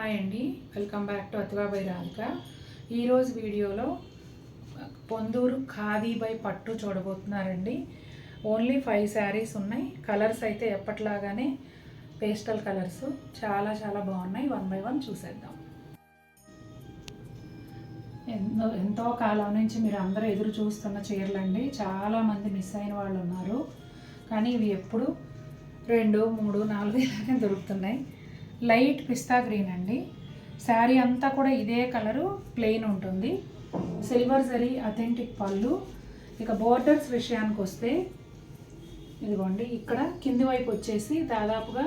Hi అండి, welcome back to Athiva by Radhika. ఈరోజు వీడియోలో పొందూరు ఖాదీ బై పట్టు చూడబోతున్నారండి. ఓన్లీ 5 శారీస్ ఉన్నాయి. కలర్స్ అయితే ఎప్పట్లాగానే పేస్టల్ కలర్స్ చాలా చాలా బాగున్నాయి. 1 by 1 చూసేద్దాం. ఎంతో కాలం నుంచి మీరు అందరూ ఎదురు చూస్తున్న చీరలండి. చాలామంది మిస్ అయిన వాళ్ళు ఉన్నారు, కానీ ఇవి ఎప్పుడు 2, 3, 4 ఇలాగే దొరుకుతున్నాయి. లైట్ పిస్తా గ్రీన్ అండి. శారీ అంతా కూడా ఇదే కలరు, ప్లెయిన్ ఉంటుంది. సిల్వర్ జరీ అథెంటిక్ పళ్ళు. ఇక బోర్డర్స్ విషయానికి వస్తే ఇదిగోండి, ఇక్కడ కింది వైపు వచ్చేసి దాదాపుగా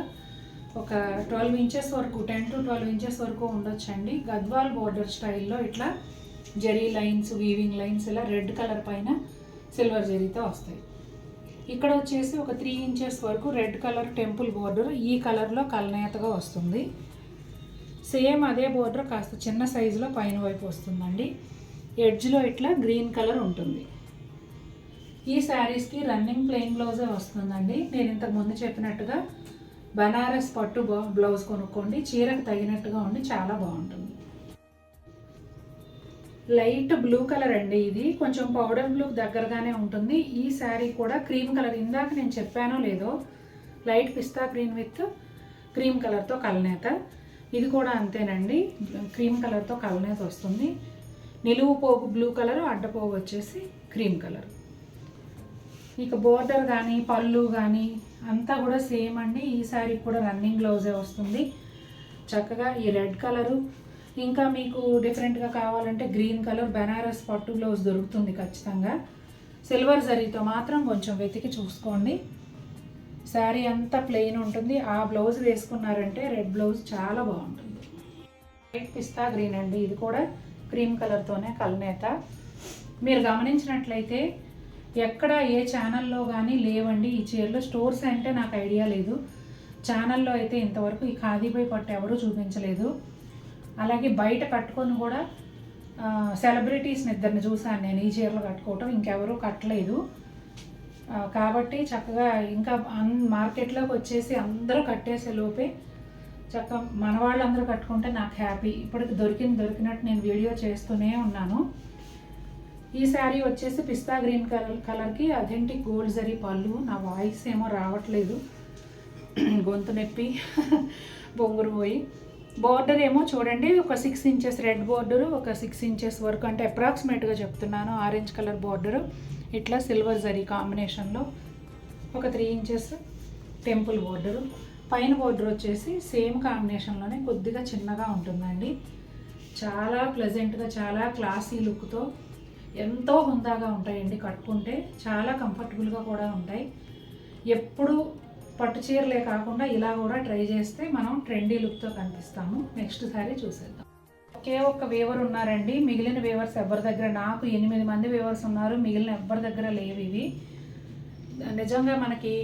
ఒక 12 inches వరకు, 10 to 12 inches వరకు ఉండొచ్చండి. గద్వాల్ బోర్డర్ స్టైల్లో ఇట్లా జరీ లైన్స్, వీవింగ్ లైన్స్ ఇలా రెడ్ కలర్ పైన సిల్వర్ జరీతో వస్తాయి. ఇక్కడ వచ్చేసి ఒక 3 inches వరకు రెడ్ కలర్ టెంపుల్ బోర్డర్ ఈ కలర్లో కలనేతగా వస్తుంది. సేమ్ అదే బోర్డర్ కాస్త చిన్న సైజులో పైన వైపు వస్తుందండి. ఎడ్జ్లో ఇట్లా గ్రీన్ కలర్ ఉంటుంది. ఈ శారీస్కి రన్నింగ్ ప్లెయిన్ బ్లౌజే వస్తుందండి. నేను ఇంతకు ముందు చెప్పినట్టుగా బనారస్ పట్టు బ్లౌజ్ కొనుక్కోండి, చీరకు తగినట్టుగా ఉండి చాలా బాగుంటుంది. లైట్ బ్లూ కలర్ అండి. ఇది కొంచెం పౌడర్ బ్లూ దగ్గరగానే ఉంటుంది. ఈ శారీ కూడా క్రీమ్ కలర్, ఇందాక నేను చెప్పానో లేదో, light pista green with cream కలర్తో కలనేత. ఇది కూడా అంతేనండి, క్రీమ్ కలర్తో కలనేత వస్తుంది. నిలువు పోగు బ్లూ కలర్, అడ్డపోగు వచ్చేసి క్రీమ్ కలర్. ఇక బోర్డర్ కానీ పళ్ళు కానీ అంతా కూడా సేమ్ అండి. ఈ శారీ కూడా రన్నింగ్ బ్లౌజే వస్తుంది. చక్కగా ఈ రెడ్ కలరు, ఇంకా మీకు డిఫరెంట్గా కావాలంటే గ్రీన్ కలర్ బెనారస్ పట్టు బ్లౌజ్ దొరుకుతుంది ఖచ్చితంగా. సిల్వర్ జరీతో మాత్రం కొంచెం వెతికి చూసుకోండి. శారీ అంతా ప్లెయిన్ ఉంటుంది. ఆ బ్లౌజ్ వేసుకున్నారంటే రెడ్ బ్లౌజ్ చాలా బాగుంటుంది. లైట్ పిస్తా గ్రీన్ అండి. ఇది కూడా క్రీమ్ కలర్తోనే కలనేత. మీరు గమనించినట్లయితే ఎక్కడ ఏ ఛానల్లో కానీ లేవండి ఈ చీరలు. స్టోర్స్ అంటే నాకు ఐడియా లేదు. ఛానల్లో అయితే ఇంతవరకు ఈ ఖాదీ బై పట్టు ఎవరూ చూపించలేదు. అలాగే బయట కట్టుకొని కూడా సెలబ్రిటీస్ని ఇద్దరిని చూశాను నేను ఈ చీరలు కట్టుకోవటం, ఇంకెవరూ కట్టలేదు. కాబట్టి చక్కగా ఇంకా మార్కెట్లోకి వచ్చేసి అందరూ కట్టేసే లోపే చక్కగా మన వాళ్ళందరూ కట్టుకుంటే నాకు హ్యాపీ. ఇప్పటికి దొరికినట్టు నేను వీడియో చేస్తూనే ఉన్నాను. ఈ శారీ వచ్చేసి పిస్తా గ్రీన్ కలర్కి అథెంటిక్ గోల్డ్ జరీ పళ్ళు. నా వాయిస్ ఏమో రావట్లేదు, గొంతు నొప్పి బొంగురు పోయి. బోర్డర్ ఏమో చూడండి, ఒక 6 inches రెడ్ బోర్డరు, ఒక 6 inches వరకు, అంటే అప్రాక్సిమేట్గా చెప్తున్నాను. ఆరెంజ్ కలర్ బోర్డరు ఇట్లా సిల్వర్ జరీ కాంబినేషన్లో ఒక 3 inches టెంపుల్ బోర్డరు. పైన బోర్డర్ వచ్చేసి సేమ్ కాంబినేషన్లోనే కొద్దిగా చిన్నగా ఉంటుందండి. చాలా ప్లెజెంట్గా, చాలా క్లాసీ లుక్తో ఎంతో హుందాగా ఉంటాయండి. కట్టుకుంటే చాలా కంఫర్టబుల్గా కూడా ఉంటాయి. ఎప్పుడు పట్టు చీరలే కాకుండా ఇలా కూడా ట్రై చేస్తే మనం ట్రెండీ లుక్తో కనిపిస్తాము. నెక్స్ట్ సారీ చూసేద్దాం. ఒకే ఒక్క వేవర్ ఉన్నారండి. మిగిలిన వేవర్స్ ఎవరి దగ్గర, నాకు 8 మంది వేవర్స్ ఉన్నారు, మిగిలిన ఎవరి దగ్గర లేవు ఇవి. నిజంగా మనకి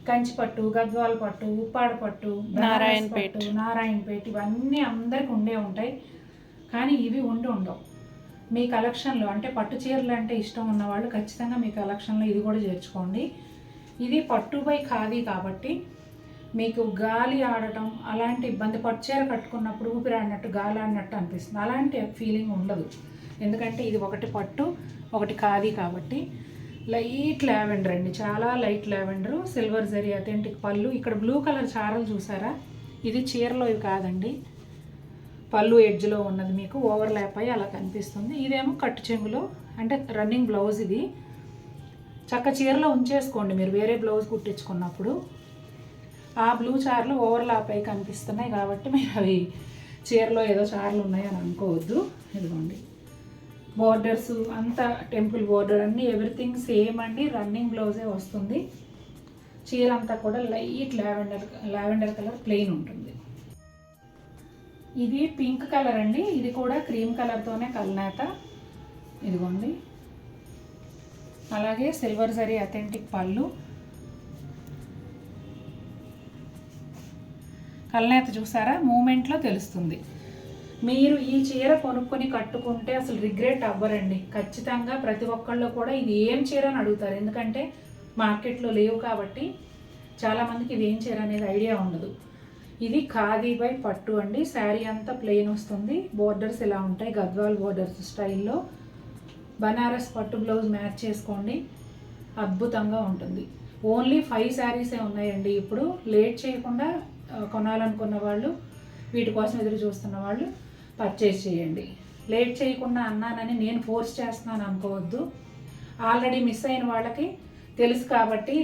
కంచి పట్టు, గద్వాల్ పట్టు, ఉప్పాడ పట్టు, నారాయణపేట ఇవన్నీ అందరికి ఉండే ఉంటాయి, కానీ ఇవి ఉండవు. మీ కలెక్షన్లో అంటే పట్టు చీరలు అంటే ఇష్టం ఉన్నవాళ్ళు ఖచ్చితంగా మీ కలెక్షన్లో ఇది కూడా చేర్చుకోండి. ఇది పట్టు బై ఖాదీ కాబట్టి మీకు గాలి ఆడటం అలాంటి ఇబ్బంది, పట్టు చీర కట్టుకున్నప్పుడు ఊపిరి ఆడినట్టు గాలి ఆడినట్టు అనిపిస్తుంది. అలాంటి ఫీలింగ్ ఉండదు, ఎందుకంటే ఇది ఒకటి పట్టు ఒకటి ఖాదీ కాబట్టి. లైట్ లావెండర్ అండి, చాలా light lavender, silver zari authentic పళ్ళు. ఇక్కడ బ్లూ కలర్ చారలు చూసారా, ఇది చీరలో ఇవి కాదండి, పళ్ళు ఎడ్జ్లో ఉన్నది మీకు ఓవర్లాప్ అయ్యి అలా కనిపిస్తుంది. ఇదేమో కట్టు చెంగులో, అంటే రన్నింగ్ బ్లౌజ్. ఇది చక్క చీరలో ఉంచేసుకోండి మీరు వేరే బ్లౌజ్ కుట్టించుకున్నప్పుడు. ఆ బ్లూ చార్లు ఓవర్లాప్ అయ్యి కనిపిస్తున్నాయి కాబట్టి మీరు అవి చీరలో ఏదో చార్లు ఉన్నాయని అనుకోవద్దు. ఇదిగోండి బోర్డర్స్ అంతా టెంపుల్ బోర్డర్ అన్నీ ఎవ్రీథింగ్ సేమ్ అండి. రన్నింగ్ బ్లౌజే వస్తుంది. చీర అంతా కూడా లైట్ లావెండర్ కలర్ ప్లెయిన్ ఉంటుంది. ఇది పింక్ కలర్ అండి. ఇది కూడా క్రీమ్ కలర్తోనే కలనేత. ఇదిగోండి, అలాగే సిల్వర్ జరీ అథెంటిక్ పళ్ళు. కలనేత చూసారా, మూమెంట్లో తెలుస్తుంది. మీరు ఈ చీర కొనుక్కొని కట్టుకుంటే అసలు రిగ్రెట్ అవ్వరండి. ఖచ్చితంగా ప్రతి ఒక్కళ్ళు కూడా ఇది ఏం చీర అని అడుగుతారు, ఎందుకంటే మార్కెట్లో లేవు కాబట్టి చాలామందికి ఇది ఏం చీర అనేది ఐడియా ఉండదు. ఇది ఖాదీ బై పట్టు అండి. శారీ అంతా ప్లెయిన్ వస్తుంది, బోర్డర్స్ ఇలా ఉంటాయి, గద్వాల్ బోర్డర్స్ స్టైల్లో. బనారస్ పట్టు బ్లౌజ్ మ్యాచ్ చేసుకోండి, అద్భుతంగా ఉంటుంది. ఓన్లీ 5 శారీసే ఉన్నాయండి ఇప్పుడు. లేట్ చేయకుండా కొనాలనుకున్న వాళ్ళు, వీటి కోసం ఎదురు చూస్తున్న వాళ్ళు పర్చేజ్ చేయండి. లేట్ చేయకుండా అన్నానని నేను ఫోర్స్ చేస్తున్నాను అనుకోవద్దు. ఆల్రెడీ మిస్ అయిన వాళ్ళకి తెలుసు కాబట్టి.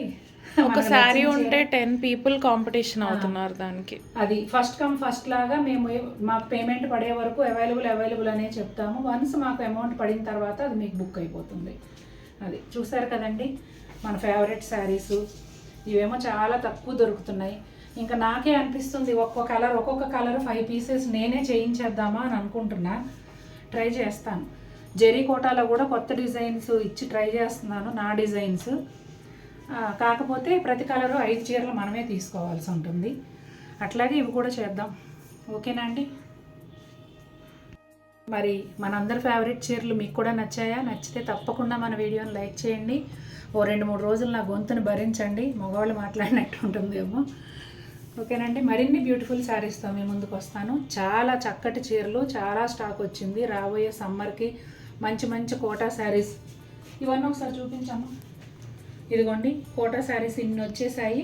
ఒక శారీ ఉంటే 10 people కాంపిటీషన్ అవుతున్నారు దానికి. అది ఫస్ట్ కమ్ ఫస్ట్ లాగా మేము మాకు పేమెంట్ పడే వరకు అవైలబుల్ అనే చెప్తాము. వన్స్ మాకు అమౌంట్ పడిన తర్వాత అది మీకు బుక్ అయిపోతుంది. అది చూసారు కదండి మన ఫేవరెట్ శారీసు. ఇవేమో చాలా తక్కువ దొరుకుతున్నాయి. ఇంకా నాకే అనిపిస్తుంది ఒక్కొక్క కలర్ 5 pieces నేనే చేయించేద్దామా అని అనుకుంటున్నా. ట్రై చేస్తాను. జెరీ కోటాలో కూడా కొత్త డిజైన్స్ ఇచ్చి ట్రై చేస్తున్నాను, నా డిజైన్స్. కాకపోతే ప్రతి కలరు 5 చీరలు మనమే తీసుకోవాల్సి ఉంటుంది. అట్లాగే ఇవి కూడా చేద్దాం. ఓకేనా అండి? మరి మనందరి ఫేవరెట్ చీరలు మీకు కూడా నచ్చాయా? నచ్చితే తప్పకుండా మన వీడియోని లైక్ చేయండి. ఓ 2-3 రోజులు నా గొంతుని భరించండి, మగవాళ్ళు మాట్లాడినట్టు ఉంటుందేమో. ఓకేనండి, మరిన్ని బ్యూటిఫుల్ శారీస్తో మీ ముందుకు వస్తాను. చాలా చక్కటి చీరలు, చాలా స్టాక్ వచ్చింది. రాబోయే సమ్మర్కి మంచి కోటా శారీస్ ఇవన్నీ ఒకసారి చూపించాము. ఇదిగోండి కోటా శారీస్ ఇన్ని వచ్చేసాయి.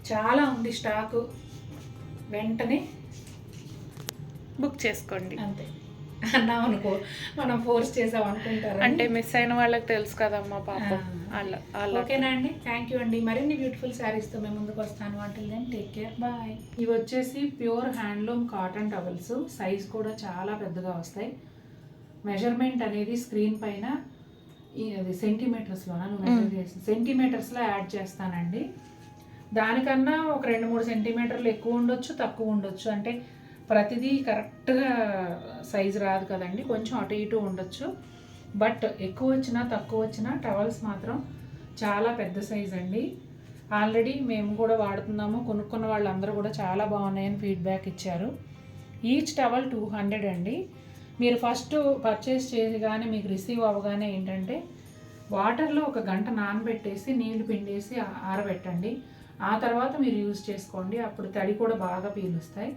చాలా ఉంది స్టాకు, వెంటనే బుక్ చేసుకోండి. అంతే అన్నాం అనుకో, మనం ఫోర్స్ చేసాం అనుకుంటారు. అంటే మిస్ అయిన వాళ్ళకి తెలుసు కదమ్మా పాపం. ఓకేనా అండి? థ్యాంక్ యూ అండి. మరిన్ని బ్యూటిఫుల్ శారీస్తో మేము ముందుకు వస్తాను. Until then take care, bye. ఇవి వచ్చేసి pure handloom cotton towels. Size కూడా చాలా పెద్దగా వస్తాయి. మెజర్మెంట్ అనేది స్క్రీన్ పైన అది సెంటీమీటర్స్లోనా మెజర్ చేసి సెంటీమీటర్స్లో యాడ్ చేస్తానండి. దానికన్నా ఒక 2-3 సెంటీమీటర్లు ఎక్కువ ఉండొచ్చు, తక్కువ ఉండొచ్చు. అంటే ప్రతిదీ కరెక్ట్గా సైజు రాదు కదండి, కొంచెం అటు ఇటు ఉండొచ్చు. బట్ ఎక్కువ వచ్చినా తక్కువ వచ్చినా టవల్స్ మాత్రం చాలా పెద్ద సైజ్ అండి. ఆల్రెడీ మేము కూడా వాడుతున్నాము, కొనుక్కున్న వాళ్ళందరూ కూడా చాలా బాగున్నాయని ఫీడ్బ్యాక్ ఇచ్చారు. ఈచ్ టవల్ 200 అండి. మీరు ఫస్ట్ పర్చేస్ చేయగానే మీకు రిసీవ్ అవ్వగానే ఏంటంటే వాటర్లో 1 గంట నానబెట్టేసి నీళ్లు పిండేసి ఆరబెట్టండి. ఆ తర్వాత మీరు యూజ్ చేసుకోండి, అప్పుడు తడి కూడా బాగా పీలుస్తాయి.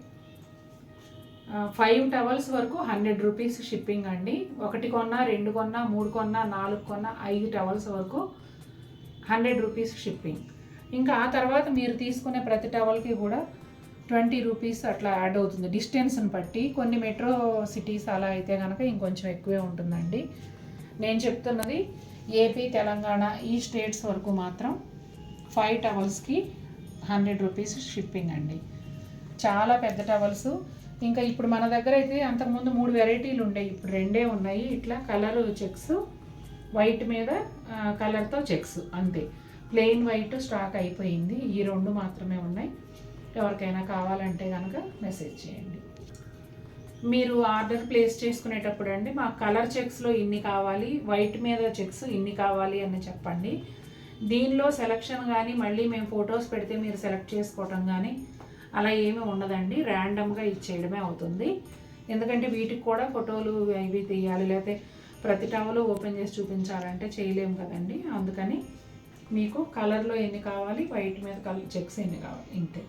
5 టవల్స్ వరకు 100 రూపీస్ షిప్పింగ్ అండి. 1 కొన్నా, 2 కొన్నా, 3 కొన్నా, 4 కొన్నా, 5 టవల్స్ వరకు 100 రూపీస్ షిప్పింగ్. ఇంకా ఆ తర్వాత మీరు తీసుకునే ప్రతి టవల్కి కూడా 20 రూపీస్ అట్లా యాడ్ అవుతుంది డిస్టెన్స్ని బట్టి. కొన్ని మెట్రో సిటీస్ అలా అయితే కనుక ఇంకొంచెం ఎక్కువే ఉంటుందండి. నేను చెప్తున్నది ఏపీ, తెలంగాణ ఈ స్టేట్స్ వరకు మాత్రం 5 టవల్స్కి 100 రూపీస్ షిప్పింగ్ అండి. చాలా పెద్ద టవల్స్. ఇంకా ఇప్పుడు మన దగ్గర అయితే అంతకుముందు 3 వెరైటీలు ఉండేవి, ఇప్పుడు 2 ఉన్నాయి. ఇట్లా కలర్ చెక్స్, వైట్ మీద కలర్తో చెక్స్, అంతే. ప్లెయిన్ వైట్ స్టాక్ అయిపోయింది. ఈ 2 మాత్రమే ఉన్నాయి. ఎవరికైనా కావాలంటే కనుక మెసేజ్ చేయండి. మీరు ఆర్డర్ ప్లేస్ చేసుకునేటప్పుడు అండి మా కలర్ చెక్స్లో ఇన్ని కావాలి, వైట్ మీద చెక్స్ ఇన్ని కావాలి అని చెప్పండి. దీనిలో సెలక్షన్ కానీ మళ్ళీ మేము ఫొటోస్ పెడితే మీరు సెలెక్ట్ చేసుకోవటం కానీ అలా ఏమీ ఉండదండి. ర్యాండమ్గా ఇచ్చేయడమే అవుతుంది. ఎందుకంటే వీటికి కూడా ఫోటోలు ఇవి తీయాలి, లేకపోతే ప్రతి టవలు ఓపెన్ చేసి చూపించాలంటే చేయలేము కదండి. అందుకని మీకు కలర్లో ఎన్ని కావాలి, వైట్ మీద కలర్ చెక్స్ ఎన్ని కావాలి, ఇంతే.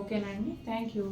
ఓకేనా అండి? Thank you.